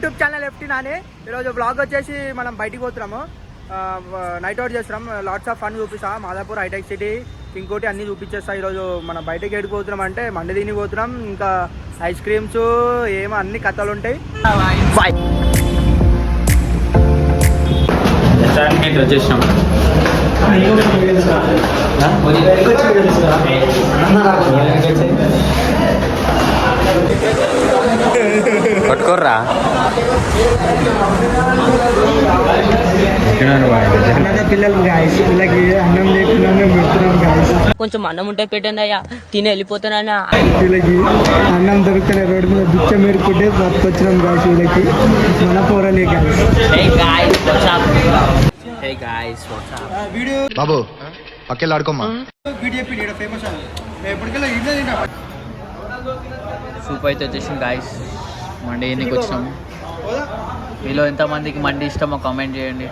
YouTube channel FT Nani. ఈరోజు blog వచ్చేసి మనం బయటికి పోతున్నాము, నైట్ అవుట్ చేస్తున్నాం. లాట్స్ ఆఫ్ ఫన్ చూపిస్తా, మాదాపూర్, హైటెక్ సిటీ, ఇంకోటి అన్నీ చూపించేస్తా. ఈరోజు మనం బయటకి ఎడిపోతున్నాం అంటే మండి తిని పోతున్నాం, ఇంకా ఐస్ క్రీమ్స్ ఏమో అన్ని కథలు ఉంటాయి. వచ్చేసినాం. పట్టుకోర్రా పిల్లలకి అన్నం లేకుండా కొంచెం అన్నం ఉంటే పెట్టండి అయ్యా, తిని వెళ్ళిపోతానన్నా. వీళ్ళకి అన్నం దొరుకుతున్న రోడ్డు మీద బిచ్చ మేరుకుంటే బతుకొచ్చినాం గాయస్. వీళ్ళకి మన పోరలే బాబు పక్కెళ్ళి ఆడుకోమ్మా. సూప్ అయితే వచ్చేసింది గాయస్. మండి ఎన్నికి వచ్చినాము. మీలో ఎంతమందికి మండి ఇష్టమో కామెంట్ చేయండి.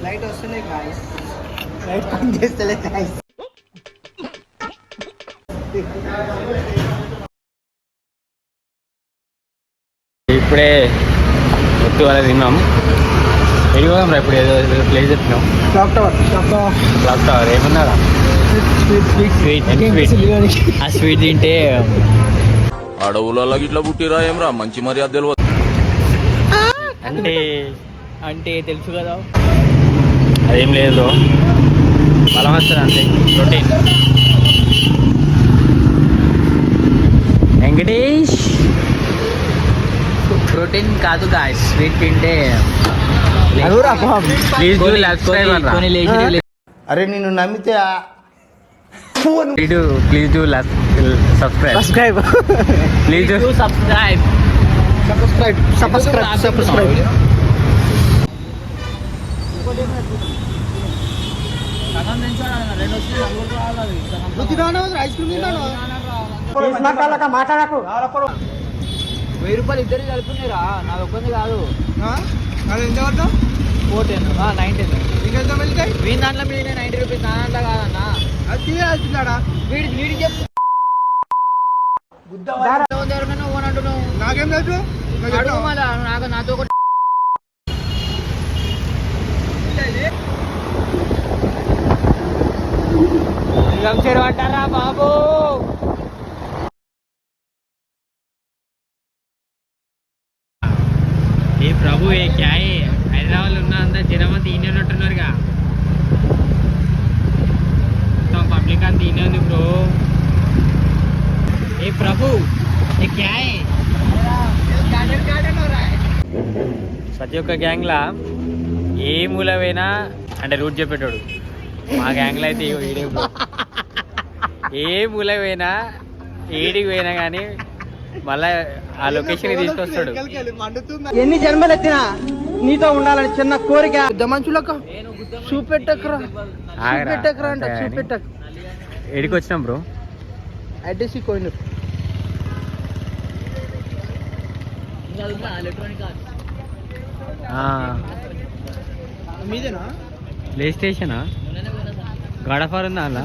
లైట్ వస్తలే గాయస్, లైట్ పని చేస్తలే గాయస్. ఇప్పుడే ఒట్టు వాళ్ళ తిన్నాం. వెళ్ళిపోదాం రా. ఇప్పుడు ఏదో ప్లేస్ చెప్తున్నాం. క్లాక్ టవర్ ఏమన్నారా? ఆ స్వీట్ తింటే అడవులలో ఇట్లా పుట్టిరా ఏమరా మంచి మర్యాద తెలియదు. అంటే అంటే తెలుసు కదా, అదేం లేదు, బలం వస్తుంది అంతే. ప్రోటీన్. వెంకటేష్ ప్రోటీన్ కాదు గాయ్స్, స్వీట్ తింటే. Please do subscribe. అరే నిన్ను నమ్మితే please do subscribe. Please do subscribe. మాట్లాడకు. 1000 రూపాయలు ఇద్దరు కలుపుకున్నారా? నా ఒక్కంది కాదు. ఎంత పడతాం? 19. ఇంకెంత వెళ్తాయి? మీ దాంట్లో మీద 90 రూపీస్, నా దాంట్లో కాదన్నా. అది తీయాడా వీడి చెప్పు. అంటున్నావు. నాకేం లేదు. నాకు నాతో అంటారా బాబు? ఏ ప్రభు ఏ క్యాయ్ హైదరాబాద్ ఉన్న అంతా జనం అంతా ఈయన ఉన్నట్టున్నారుగా. మొత్తం పబ్లిక్ అంతా ఈయన ఉంది బ్రో. ఏ ప్రభు ఏ క్యాయ్. ప్రతి ఒక్క గ్యాంగ్లా ఏ మూల పోయినా అంటే రూట్ చెప్పేటోడు. మా గ్యాంగ్లో అయితే ఏడే బ్రో. ఏ మూల పోయినా ఏడికి పోయినా కానీ మళ్ళా ఆ లొకేషన్ తీసుకొస్తాడు. ఎన్ని జన్మలు ఎత్తినా నీతో ఉండాలని చిన్న కోరిక. మనుషులకు చూపెట్టకరా అంటే చూపెట్టకు. ఏడికి వచ్చినాం బ్రో? ఐటీసీ కోయినూరు. మీదేనా ప్లే స్టేషనా? గడఫార్ ఉందా అలా?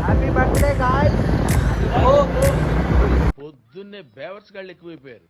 Happy birthday guys. పొద్దున్నే బేవర్స్ గాళ్ళు ఎక్కువైపోయారు.